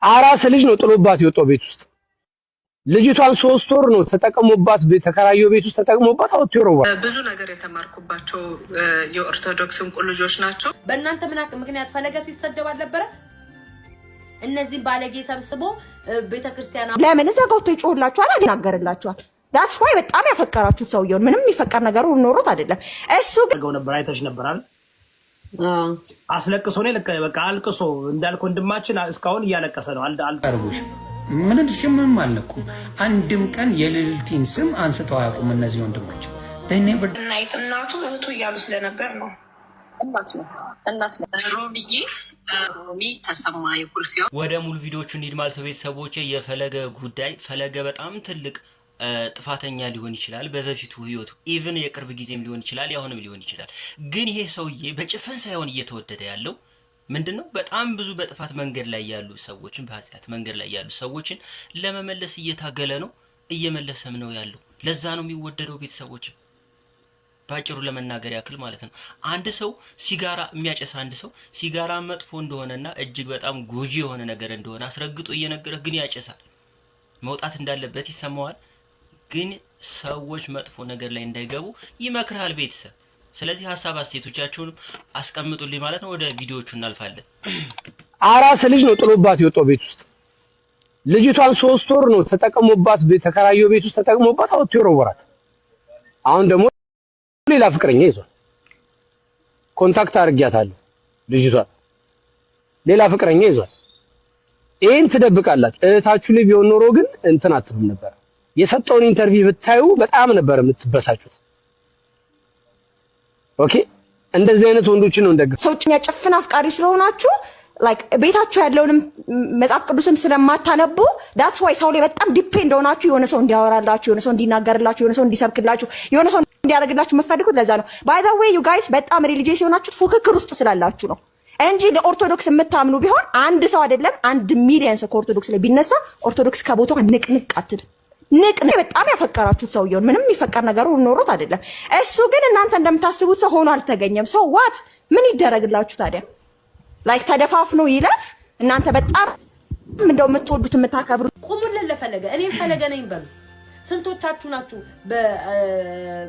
አራስ ልጅ ነው ጥሎባት የወጣው ቤት ውስጥ ልጅቷን 3 ወር ነው ተጠቅሞባት ተከራየው ቤት ውስጥ ተጠቅሞባት አውጥቶ ይሮዋል። ብዙ ነገር የተማርኩባቸው የኦርቶዶክስ እንቁ ልጆች ናቸው። በእናንተ ምክንያት ፈለገ ሲሰደብ አልነበረ? እነዚህ ባለጌ ሰብስቦ ቤተክርስቲያን ለምን ዘጋውቶ ይጮህላችኋል፣ ይናገርላችኋል። ዳትስ ዋይ በጣም ያፈቀራችሁት ሰውየውን ምንም የሚፈቀር ነገሩ ኖሮት አይደለም። እሱ ግን ነበር አይተሽ ነበር አይደል? አስለቅሶ ነው በቃ አልቅሶ እንዳልኩ ወንድማችን እስካሁን እያለቀሰ ነው። አልቀርቡሽ ምን እንደሽምም አልኩም። አንድም ቀን የልልቲን ስም አንስተው አያውቁም እነዚህ ወንድሞች። እናቱ እህቱ እያሉ ስለነበር ነው። እናት ነው ሮሚ ተሰማ የኩልፊያ። ወደ ሙሉ ቪዲዮቹ እንሂድ ማለት ቤተሰቦቼ። የፈለገ ጉዳይ ፈለገ በጣም ትልቅ ጥፋተኛ ሊሆን ይችላል በበፊቱ ህይወቱ፣ ኢቭን የቅርብ ጊዜም ሊሆን ይችላል፣ ያሁንም ሊሆን ይችላል። ግን ይሄ ሰውዬ በጭፍን ሳይሆን እየተወደደ ያለው ምንድነው? በጣም ብዙ በጥፋት መንገድ ላይ ያሉ ሰዎችን በኃጢአት መንገድ ላይ ያሉ ሰዎችን ለመመለስ እየታገለ ነው፣ እየመለሰም ነው ያለው። ለዛ ነው የሚወደደው ቤተሰቦች። ባጭሩ ለመናገር ያክል ማለት ነው አንድ ሰው ሲጋራ የሚያጨስ አንድ ሰው ሲጋራ መጥፎ እንደሆነና እጅግ በጣም ጎጂ የሆነ ነገር እንደሆነ አስረግጦ እየነገረ ግን ያጨሳል። መውጣት እንዳለበት ይሰማዋል፣ ግን ሰዎች መጥፎ ነገር ላይ እንዳይገቡ ይመክራል ቤተሰብ። ስለዚህ ሀሳብ አስተያየቶቻችሁን አስቀምጡልኝ ማለት ነው። ወደ ቪዲዮቹ እናልፋለን። አራስ ልጅ ነው ጥሎባት የወጣው ቤት ውስጥ ልጅቷን 3 ወር ነው ተጠቅሞባት ተከራየው ቤት ውስጥ ተጠቅሞባት አውጥቶ ይሮወራል። አሁን ደግሞ ሌላ ፍቅረኛ ይዟል። ኮንታክት አድርጊያታለሁ ልጅቷን ሌላ ፍቅረኛ ይዟል። ይሄን ትደብቃላት። እህታችሁ ላይ ቢሆን ኖሮ ግን እንትን አትሉም ነበር። የሰጠውን ኢንተርቪው ብታዩ በጣም ነበር የምትበሳጩት። ኦኬ እንደዚህ አይነት ወንዶችን ነው እንደግ ሰዎችን ያጨፍን አፍቃሪ ስለሆናችሁ ላይክ ቤታችሁ ያለውንም መጽሐፍ ቅዱስም ስለማታነቡ ዳትስ ዋይ ሰው ላይ በጣም ዲፔንድ ሆናችሁ የሆነ ሰው እንዲያወራላችሁ፣ የሆነ ሰው እንዲናገርላችሁ፣ የሆነ ሰው እንዲሰብክላችሁ፣ የሆነ ሰው እንዲያደርግላችሁ የምትፈልጉት ለዛ ነው። ባይ ዘ ዌይ ዩ ጋይስ በጣም ሪሊጂየስ የሆናችሁት ፉክክር ውስጥ ስላላችሁ ነው እንጂ ለኦርቶዶክስ የምታምኑ ቢሆን አንድ ሰው አይደለም 1 ሚሊዮን ሰው ከኦርቶዶክስ ላይ ቢነሳ ኦርቶዶክስ ከቦታው ንቅንቅ አትል። በጣም ያፈቀራችሁት ሰውየውን ምንም የሚፈቀር ነገሩ ኖሮት አይደለም። እሱ ግን እናንተ እንደምታስቡት ሰው ሆኖ አልተገኘም። ሰው ዋት ምን ይደረግላችሁ ታዲያ? ላይክ ተደፋፍኖ ይለፍ። እናንተ በጣም እንደው የምትወዱት የምታከብሩት ቁሙልን ለፈለገ እኔ ፈለገ ነኝ በሉ። ስንቶቻችሁ ናችሁ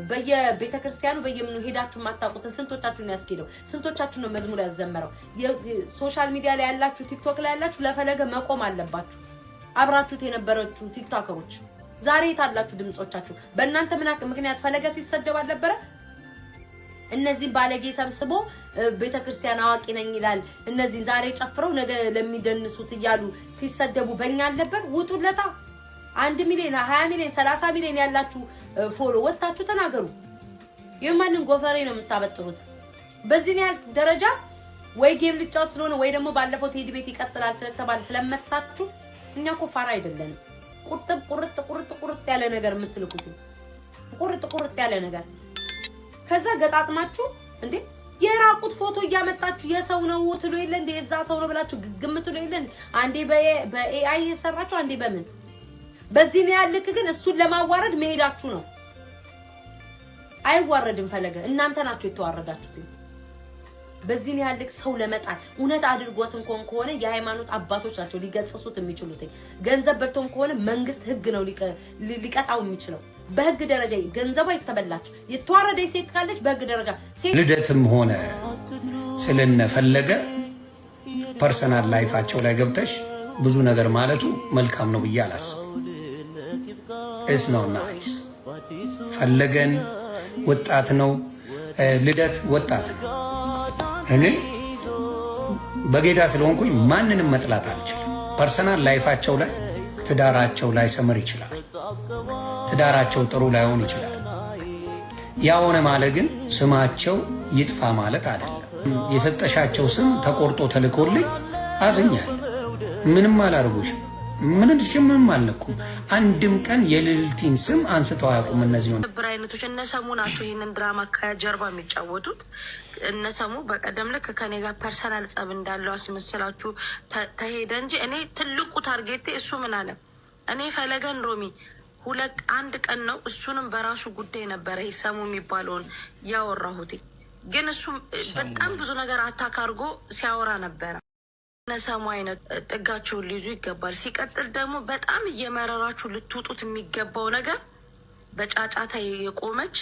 በየቤተክርስቲያኑ በየምኑ ሄዳችሁ ማታውቁትን? ስንቶቻችሁ ነው ያስኬደው? ስንቶቻችሁ ነው መዝሙር ያዘመረው? ሶሻል ሚዲያ ላይ ያላችሁ ቲክቶክ ላይ ያላችሁ ለፈለገ መቆም አለባችሁ። አብራችሁት የነበረችሁ ቲክቶከሮች ዛሬ የታላችሁ ድምጾቻችሁ? በእናንተ ምክንያት ፈለገ ሲሰደብ አልነበረ? እነዚህ ባለጌ ሰብስቦ ቤተክርስቲያን አዋቂ ነኝ ይላል። እነዚህ ዛሬ ጨፍረው ነገ ለሚደንሱት እያሉ ሲሰደቡ በእኛ አልነበር? ውጡለታ 1 ሚሊዮን 20 ሚሊዮን 30 ሚሊዮን ያላችሁ ፎሎ ወጣችሁ ተናገሩ። የማንን ጎፈሬ ነው የምታበጥሩት? በዚህ ያህል ደረጃ ወይ ጌም ልጫወት ስለሆነ ወይ ደግሞ ባለፈው ቴዲ ቤት ይቀጥላል ስለተባለ ስለመታችሁ እኛ እኮ ፋራ አይደለንም። ቁርጥ ያለ ነገር የምትልኩት ቁርጥ ያለ ነገር ከዛ ገጣጥማችሁ እንዴ የራቁት ፎቶ እያመጣችሁ የሰው ነው ትሉ የለ እንዴ? የዛ ሰው ነው ብላችሁ ግግም ትሉ የለ እንዴ? አንዴ በኤአይ የሰራችሁ አንዴ በምን በዚህ ነው ያልክ። ግን እሱን ለማዋረድ መሄዳችሁ ነው። አይዋረድም ፈለገ፣ እናንተ ናችሁ የተዋረዳችሁት። በዚህ ነው ያልክ ሰው ለመጣል እውነት አድርጎት እንኳን ከሆነ የሃይማኖት አባቶች ናቸው ሊገጽሱት የሚችሉት። ገንዘብ በልቶም ከሆነ መንግስት ህግ ነው ሊቀጣው የሚችለው። በህግ ደረጃ ገንዘቧ የተበላች የተዋረደች ሴት ካለች በህግ ደረጃ ልደትም ሆነ ስለነፈለገ ፐርሰናል ላይፋቸው ላይ ገብተሽ ብዙ ነገር ማለቱ መልካም ነው ብዬ አላስብም። ኢትስ ኖት ናይስ። ፈለገን ወጣት ነው፣ ልደት ወጣት ነው። እኔ በጌታ ስለሆንኩኝ ማንንም መጥላት አልችልም። ፐርሰናል ላይፋቸው ላይ ትዳራቸው ላይ ሰምር ይችላል፣ ትዳራቸው ጥሩ ላይሆን ይችላል። ያ ሆነ ማለት ግን ስማቸው ይጥፋ ማለት አይደለም። የሰጠሻቸው ስም ተቆርጦ ተልኮልኝ አዝኛል። ምንም አላርጉሽም፣ ምንም አልነኩም። አንድም ቀን የልልቲን ስም አንስተው አያውቁም። እነዚህ ነበር አይነቶች እነሰሙ ናቸው ይሄንን ድራማ ከጀርባ የሚጫወቱት። እነሰሙ በቀደም ልክ ከኔ ጋር ፐርሰናል ጸብ እንዳለው አስመስላችሁ ተሄደ እንጂ እኔ ትልቁ ታርጌቴ እሱ ምን አለ እኔ ፈለገን ሮሚ 1 ቀን ነው እሱንም በራሱ ጉዳይ ነበረ ይሰሙ የሚባለውን ያወራሁት። ግን እሱ በጣም ብዙ ነገር አታካርጎ ሲያወራ ነበረ። ነሰሙ አይነት ጥጋችሁን ሊይዙ ይገባል። ሲቀጥል ደግሞ በጣም እየመረራችሁ ልትውጡት የሚገባው ነገር በጫጫታ የቆመች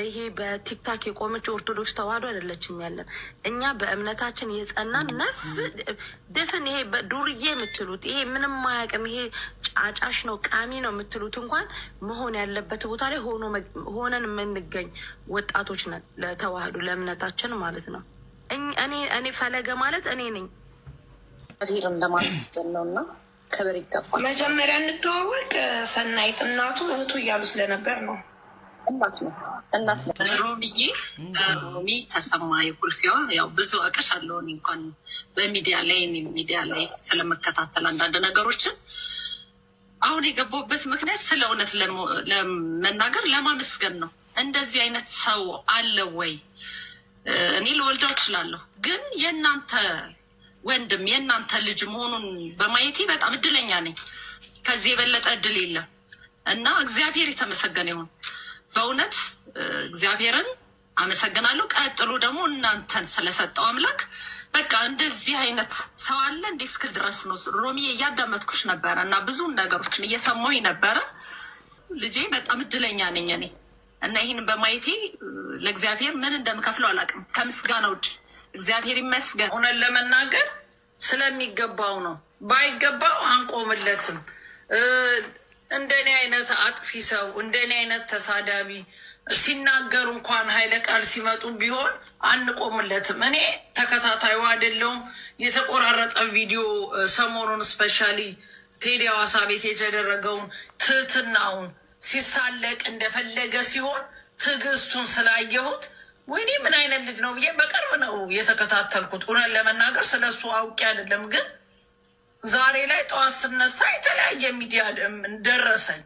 ይሄ በቲክታክ የቆመች ኦርቶዶክስ ተዋህዶ አይደለችም ያለን። እኛ በእምነታችን የጸናን ነፍ ድፍን ይሄ ዱርዬ የምትሉት ይሄ ምንም ማያውቅም ይሄ ጫጫሽ ነው ቃሚ ነው የምትሉት እንኳን መሆን ያለበት ቦታ ላይ ሆነን የምንገኝ ወጣቶች ነን። ለተዋህዶ ለእምነታችን ማለት ነው። እኔ ፈለገ ማለት እኔ ነኝ። እግዚአብሔርን ለማመስገን ነው እና ክብር ይገባል። መጀመሪያ እንተዋወቅ። ሰናይት እናቱ እህቱ እያሉ ስለነበር ነው። እናት ነው ሮሚ ተሰማ የኩልፊዋ ያው ብዙ አቀሽ አለው። እንኳን በሚዲያ ላይ ስለመከታተል አንዳንድ ነገሮችን አሁን የገባሁበት ምክንያት ስለ እውነት ለመናገር ለማመስገን ነው። እንደዚህ አይነት ሰው አለ ወይ? እኔ ልወልደው እችላለሁ፣ ግን የእናንተ ወንድም የእናንተ ልጅ መሆኑን በማየቴ በጣም እድለኛ ነኝ። ከዚህ የበለጠ እድል የለም እና እግዚአብሔር የተመሰገነ ይሁን። በእውነት እግዚአብሔርን አመሰግናለሁ። ቀጥሎ ደግሞ እናንተን ስለሰጠው አምላክ በቃ እንደዚህ አይነት ሰው አለ እንደ እስክል ድረስ ነው። ሮሚ እያዳመጥኩሽ ነበረ እና ብዙ ነገሮችን እየሰማሁኝ ነበረ። ልጄ በጣም እድለኛ ነኝ እኔ እና ይህን በማየቴ ለእግዚአብሔር ምን እንደምከፍለው አላውቅም ከምስጋና ውጭ። እግዚአብሔር ይመስገን። እውነት ለመናገር ስለሚገባው ነው። ባይገባው አንቆምለትም። እንደኔ አይነት አጥፊ ሰው እንደኔ አይነት ተሳዳቢ ሲናገሩ እንኳን ኃይለ ቃል ሲመጡ ቢሆን አንቆምለትም። እኔ ተከታታዩ አይደለሁም። የተቆራረጠ ቪዲዮ ሰሞኑን ስፔሻሊ ቴዲ ሐዋሳ ቤት የተደረገውን ትህትናውን ሲሳለቅ እንደፈለገ ሲሆን ትዕግስቱን ስላየሁት ወይኔ ምን አይነት ልጅ ነው ብዬ በቅርብ ነው የተከታተልኩት። እውነት ለመናገር ስለሱ አውቄ አይደለም፣ ግን ዛሬ ላይ ጠዋት ስነሳ የተለያየ ሚዲያ ደረሰኝ።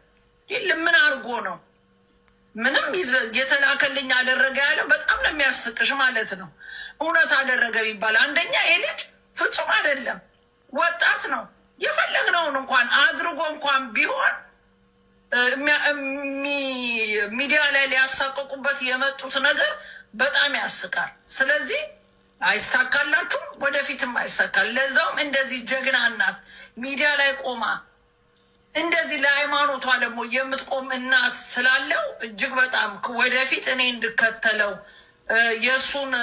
ምን አድርጎ ነው? ምንም የተላከልኝ አደረገ ያለው በጣም ነው የሚያስቅሽ ማለት ነው። እውነት አደረገ ቢባል አንደኛ ይህ ልጅ ፍጹም አይደለም፣ ወጣት ነው። የፈለግነውን እንኳን አድርጎ እንኳን ቢሆን ሚዲያ ላይ ሊያሳቀቁበት የመጡት ነገር በጣም ያስቃል። ስለዚህ አይሳካላችሁም፣ ወደፊትም አይሳካል። ለዛውም እንደዚህ ጀግና እናት ሚዲያ ላይ ቆማ እንደዚህ ለሃይማኖቷ ደግሞ የምትቆም እናት ስላለው እጅግ በጣም ወደፊት እኔ እንድከተለው የእሱን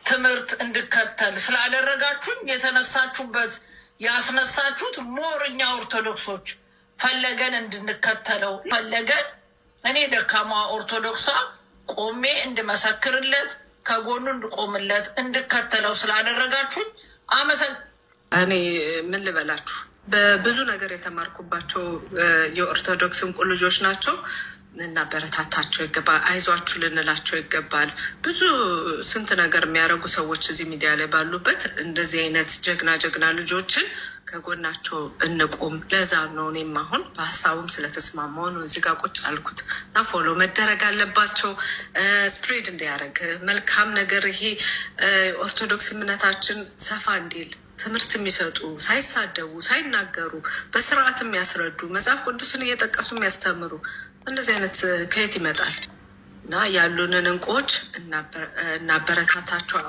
ትምህርት እንድከተል ስላደረጋችሁኝ የተነሳችሁበት ያስነሳችሁት ሞርኛ ኦርቶዶክሶች ፈለገን እንድንከተለው ፈለገን እኔ ደካማ ኦርቶዶክሷ ቆሜ እንድመሰክርለት ከጎኑ እንድቆምለት እንድከተለው ስላደረጋችሁኝ እኔ ምን ልበላችሁ፣ በብዙ ነገር የተማርኩባቸው የኦርቶዶክስ እንቁ ልጆች ናቸው። እናበረታታቸው ይገባል። አይዟችሁ ልንላቸው ይገባል። ብዙ ስንት ነገር የሚያደርጉ ሰዎች እዚህ ሚዲያ ላይ ባሉበት እንደዚህ አይነት ጀግና ልጆችን ከጎናቸው እንቁም። ለዛ ነው እኔም አሁን በሀሳቡም ስለተስማማው ነው እዚህ ጋር ቁጭ አልኩት እና ፎሎ መደረግ አለባቸው ስፕሬድ እንዲያደርግ መልካም ነገር ይሄ ኦርቶዶክስ እምነታችን ሰፋ እንዲል ትምህርት የሚሰጡ ሳይሳደቡ ሳይናገሩ በስርዓት የሚያስረዱ መጽሐፍ ቅዱስን እየጠቀሱ የሚያስተምሩ እንደዚህ አይነት ከየት ይመጣል? እና ያሉንን እንቁዎች እናበረታታቸው።